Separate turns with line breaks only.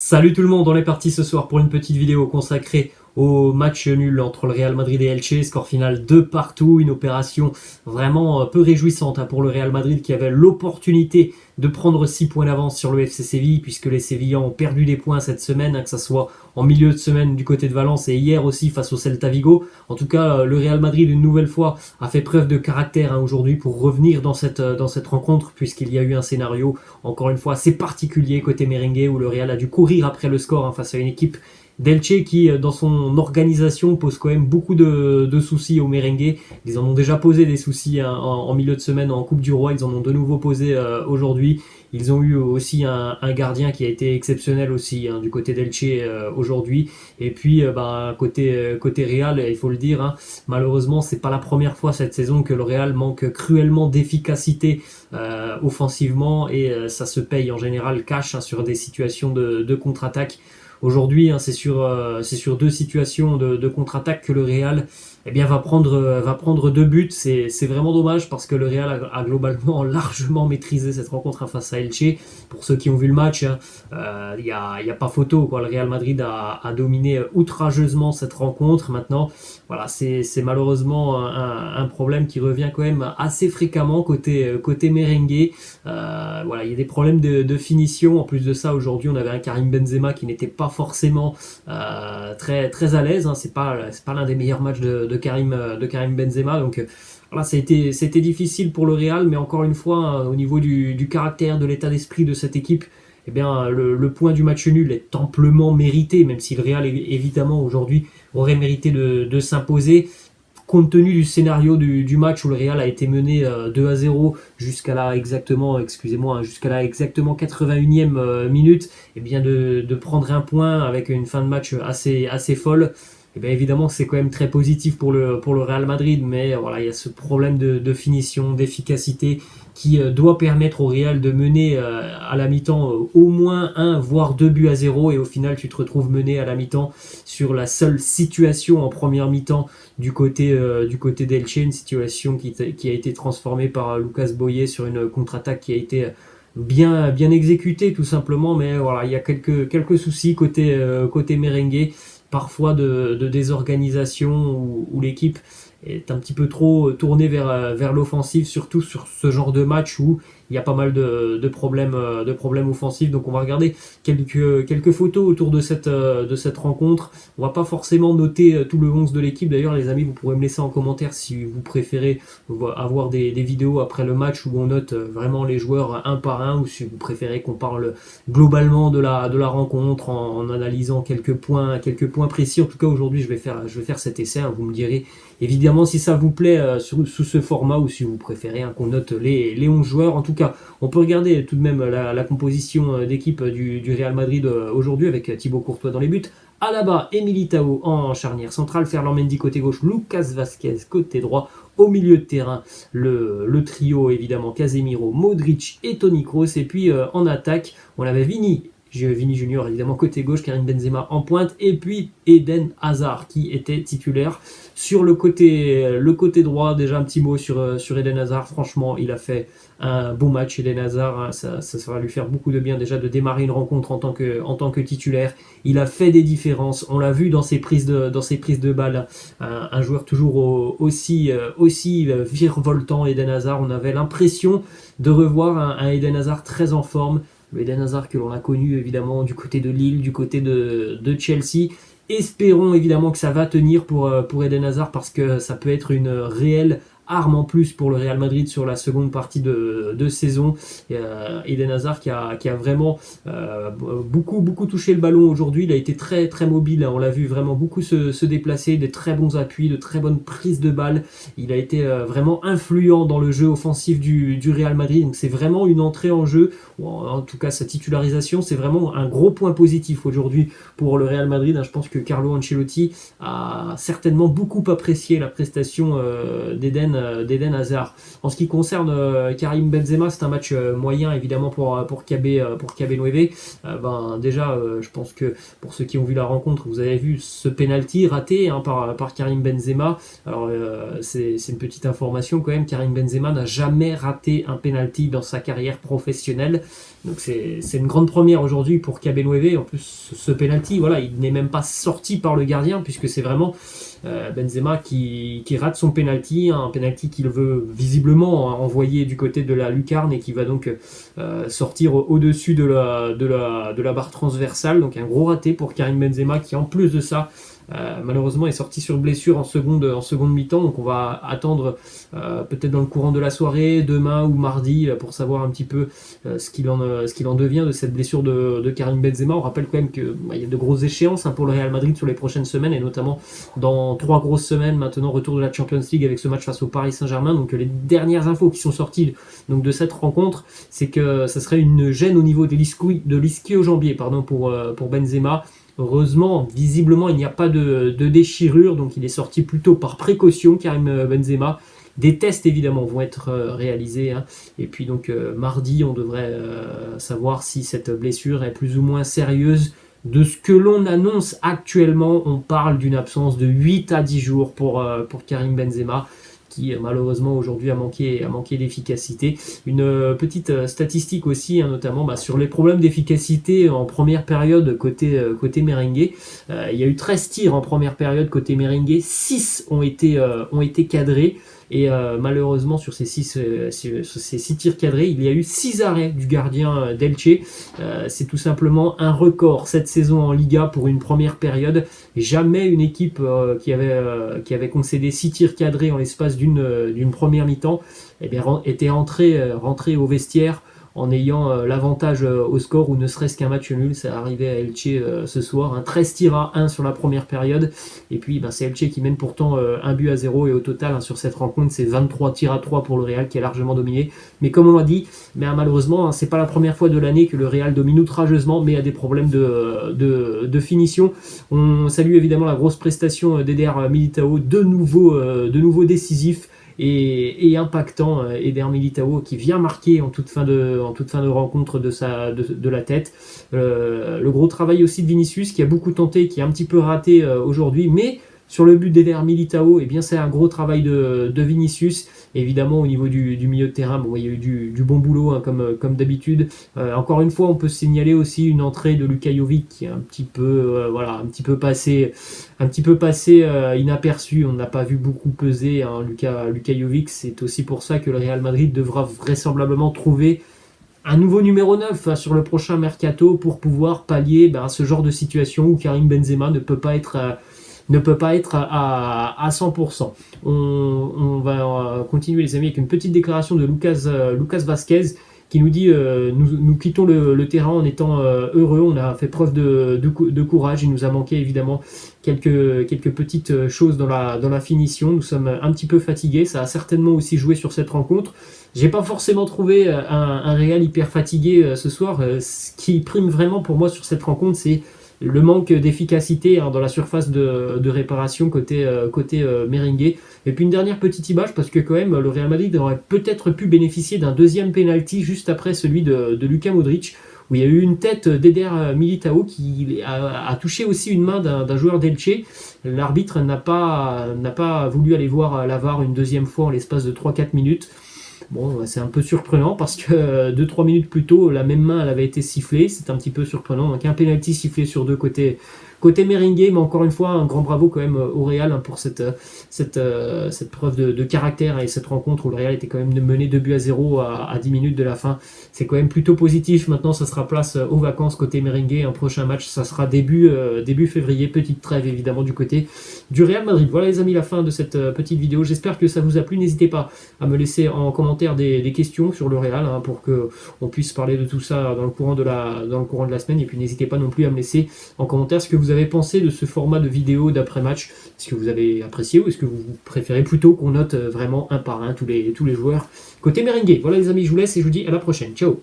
Salut tout le monde, on est parti ce soir pour une petite vidéo consacrée au match nul entre le Real Madrid et Elche, score final 2 partout, une opération vraiment peu réjouissante pour le Real Madrid qui avait l'opportunité de prendre 6 points d'avance sur le FC Séville puisque les Sévillans ont perdu des points cette semaine, que ce soit en milieu de semaine du côté de Valence et hier aussi face au Celta Vigo. En tout cas, le Real Madrid une nouvelle fois a fait preuve de caractère aujourd'hui pour revenir dans cette rencontre puisqu'il y a eu un scénario encore une fois assez particulier côté merengue où le Real a dû courir après le score face à une équipe d'Elche qui, dans son organisation, pose quand même beaucoup de soucis aux merengues. Ils en ont déjà posé des soucis en milieu de semaine en Coupe du Roi, ils en ont de nouveau posé aujourd'hui. Ils ont eu aussi un gardien qui a été exceptionnel aussi du côté d'Elche aujourd'hui. Et puis côté Real, il faut le dire, malheureusement c'est pas la première fois cette saison que le Real manque cruellement d'efficacité offensivement et ça se paye en général cash sur des situations de contre-attaque. Aujourd'hui, c'est sur deux situations de contre-attaque que le Real va prendre deux buts. C'est vraiment dommage parce que le Real a globalement largement maîtrisé cette rencontre face à Elche. Pour ceux qui ont vu le match, il y a pas photo, quoi. Le Real Madrid a dominé outrageusement cette rencontre. Maintenant, voilà, c'est malheureusement un problème qui revient quand même assez fréquemment côté merengue. Voilà, il y a des problèmes de finition. En plus de ça, aujourd'hui, on avait un Karim Benzema qui n'était pas forcément très à l'aise. C'est pas l'un des meilleurs matchs de Karim Benzema. Donc voilà, c'était difficile pour le Real, mais encore une fois, au niveau du caractère, de l'état d'esprit de cette équipe, le point du match nul est amplement mérité, même si le Real évidemment aujourd'hui aurait mérité de s'imposer. Compte tenu du scénario du match où le Real a été mené 2-0 jusqu'à la exactement 81e minute, de prendre un point avec une fin de match assez folle, évidemment c'est quand même très positif pour le Real Madrid, mais voilà, il y a ce problème de finition, d'efficacité qui doit permettre au Real de mener à la mi-temps au moins 1 voire 2 buts à 0, et au final tu te retrouves mené à la mi-temps sur la seule situation en première mi-temps du côté d'Elche, une situation qui a été transformée par Lucas Boyer sur une contre-attaque qui a été bien exécutée tout simplement, mais voilà, il y a quelques soucis côté merengue, parfois de désorganisation où l'équipe est un petit peu trop tournée vers l'offensive, surtout sur ce genre de match où il y a pas mal de problèmes offensifs. Donc on va regarder quelques photos autour de cette rencontre. On va pas forcément noter tout le 11 de l'équipe. D'ailleurs les amis, vous pourrez me laisser en commentaire si vous préférez avoir des vidéos après le match où on note vraiment les joueurs un par un, ou si vous préférez qu'on parle globalement de la rencontre en analysant quelques points précis. En tout cas aujourd'hui je vais faire cet essai, vous me direz évidemment si ça vous plaît sous ce format, ou si vous préférez qu'on note les 11 joueurs. En tout cas, on peut regarder tout de même la composition d'équipe du Real Madrid aujourd'hui, avec Thibaut Courtois dans les buts. Alaba et Militao en charnière centrale, Ferland Mendy côté gauche, Lucas Vazquez côté droit. Au milieu de terrain, le trio évidemment Casemiro, Modric et Toni Kroos. Et puis en attaque, on avait Vini Junior évidemment côté gauche, Karim Benzema en pointe, et puis Eden Hazard qui était titulaire sur le côté droit. Déjà un petit mot sur Eden Hazard. Franchement, il a fait un bon match, Eden Hazard. Ça va lui faire beaucoup de bien déjà de démarrer une rencontre en tant que titulaire. Il a fait des différences, on l'a vu dans ses prises de balles. Un joueur toujours aussi virevoltant, Eden Hazard. On avait l'impression de revoir un Eden Hazard très en forme. Le Eden Hazard que l'on a connu évidemment du côté de Lille, du côté de Chelsea. Espérons évidemment que ça va tenir pour Eden Hazard, parce que ça peut être une réelle arme en plus pour le Real Madrid sur la seconde partie de saison. Eden Hazard qui a vraiment beaucoup touché le ballon aujourd'hui. Il a été très mobile, on l'a vu vraiment beaucoup se déplacer, des très bons appuis, de très bonnes prises de balles. Il a été vraiment influent dans le jeu offensif du Real Madrid. Donc c'est vraiment une entrée en jeu, ou en tout cas sa titularisation, c'est vraiment un gros point positif aujourd'hui pour le Real Madrid. Je pense que Carlo Ancelotti a certainement beaucoup apprécié la prestation d'Eden d'Eden Hazard. En ce qui concerne Karim Benzema, c'est un match moyen évidemment pour KB Nueve. Déjà, je pense que pour ceux qui ont vu la rencontre, vous avez vu ce penalty raté par Karim Benzema. Alors c'est une petite information quand même, Karim Benzema n'a jamais raté un penalty dans sa carrière professionnelle. Donc c'est une grande première aujourd'hui pour KB Nueve. En plus, ce penalty, voilà, il n'est même pas sorti par le gardien, puisque c'est vraiment Benzema qui rate son penalty, un penalty qu'il veut visiblement envoyer du côté de la lucarne et qui va donc sortir au-dessus de la barre transversale. Donc un gros raté pour Karim Benzema, qui en plus de ça malheureusement est sorti sur blessure en seconde mi-temps. Donc on va attendre peut-être dans le courant de la soirée, demain ou mardi, pour savoir un petit peu ce qu'il en devient de cette blessure de Karim Benzema. On rappelle quand même qu'il y a de grosses échéances pour le Real Madrid sur les prochaines semaines, et notamment dans 3 grosses semaines maintenant, retour de la Champions League avec ce match face au Paris Saint-Germain. Donc les dernières infos qui sont sorties donc de cette rencontre, c'est que ça serait une gêne au niveau de l'ischio-jambier pour Benzema. Heureusement, visiblement, il n'y a pas de déchirure, donc il est sorti plutôt par précaution, Karim Benzema. Des tests, évidemment, vont être réalisés. Et puis, donc, mardi, on devrait savoir si cette blessure est plus ou moins sérieuse. De ce que l'on annonce actuellement, on parle d'une absence de 8 à 10 jours pour Karim Benzema, qui malheureusement aujourd'hui a manqué d'efficacité. Une petite statistique aussi, notamment sur les problèmes d'efficacité en première période côté merengue. Il y a eu 13 tirs en première période côté merengue, 6 ont été cadrés. Et malheureusement, sur ces 6 tirs cadrés, il y a eu 6 arrêts du gardien d'Elche. C'est tout simplement un record cette saison en Liga pour une première période. Jamais une équipe qui avait concédé 6 tirs cadrés en l'espace d'une première mi-temps était rentrée au vestiaire en ayant l'avantage au score, ou ne serait-ce qu'un match nul. Ça arrivait à Elche ce soir, 13 tirs à 1 sur la première période, et puis c'est Elche qui mène pourtant 1-0, et au total sur cette rencontre c'est 23 tirs à 3 pour le Real, qui a largement dominé. Mais comme on l'a dit, malheureusement c'est pas la première fois de l'année que le Real domine outrageusement, mais a des problèmes de finition. On salue évidemment la grosse prestation d'Eder Militao, de nouveau décisif et impactant. Eder Militao qui vient marquer en toute fin de rencontre de la tête. Le gros travail aussi de Vinicius, qui a beaucoup tenté, qui a un petit peu raté aujourd'hui, mais sur le but d'Eder Militao, c'est un gros travail de Vinicius. Évidemment, au niveau du milieu de terrain, il y a eu du bon boulot, comme d'habitude. Encore une fois, on peut signaler aussi une entrée de Luka Jovic qui est un petit peu passé inaperçu. On n'a pas vu beaucoup peser Luka Jovic. C'est aussi pour ça que le Real Madrid devra vraisemblablement trouver un nouveau numéro 9 sur le prochain mercato pour pouvoir pallier ce genre de situation où Karim Benzema ne peut pas être à 100%. On va continuer, les amis, avec une petite déclaration de Lucas Vazquez, qui nous dit nous quittons le terrain en étant heureux. On a fait preuve de courage. Il nous a manqué évidemment quelques petites choses dans la finition. Nous sommes un petit peu fatigués. Ça a certainement aussi joué sur cette rencontre. J'ai pas forcément trouvé un Real hyper fatigué ce soir. Ce qui prime vraiment pour moi sur cette rencontre, c'est le manque d'efficacité dans la surface de réparation côté merengue. Et puis une dernière petite image, parce que quand même le Real Madrid aurait peut-être pu bénéficier d'un deuxième penalty juste après celui de Luka Modric, où il y a eu une tête d'Eder Militao qui a touché aussi une main d'un joueur d'Elche. L'arbitre n'a pas voulu aller voir la VAR une deuxième fois en l'espace de 3-4 minutes. Bon, c'est un peu surprenant parce que 2-3 minutes plus tôt, la même main elle avait été sifflée. C'est un petit peu surprenant. Donc un penalty sifflé sur deux côté merengue, mais encore une fois, un grand bravo quand même au Real pour cette preuve de caractère, et cette rencontre où le Real était quand même mené 2-0 à 10 minutes de la fin. C'est quand même plutôt positif. Maintenant, ça sera place aux vacances côté merengue. Un prochain match, ça sera début février. Petite trêve évidemment du côté du Real Madrid. Voilà les amis, la fin de cette petite vidéo. J'espère que ça vous a plu. N'hésitez pas à me laisser en commentaire des questions sur le Real, pour que on puisse parler de tout ça dans le courant de la semaine. Et puis n'hésitez pas non plus à me laisser en commentaire ce que vous avez pensé de ce format de vidéo d'après-match. Est-ce que vous avez apprécié, ou est-ce que vous préférez plutôt qu'on note vraiment un par un tous les joueurs côté merengue? Voilà les amis, je vous laisse et je vous dis à la prochaine. Ciao.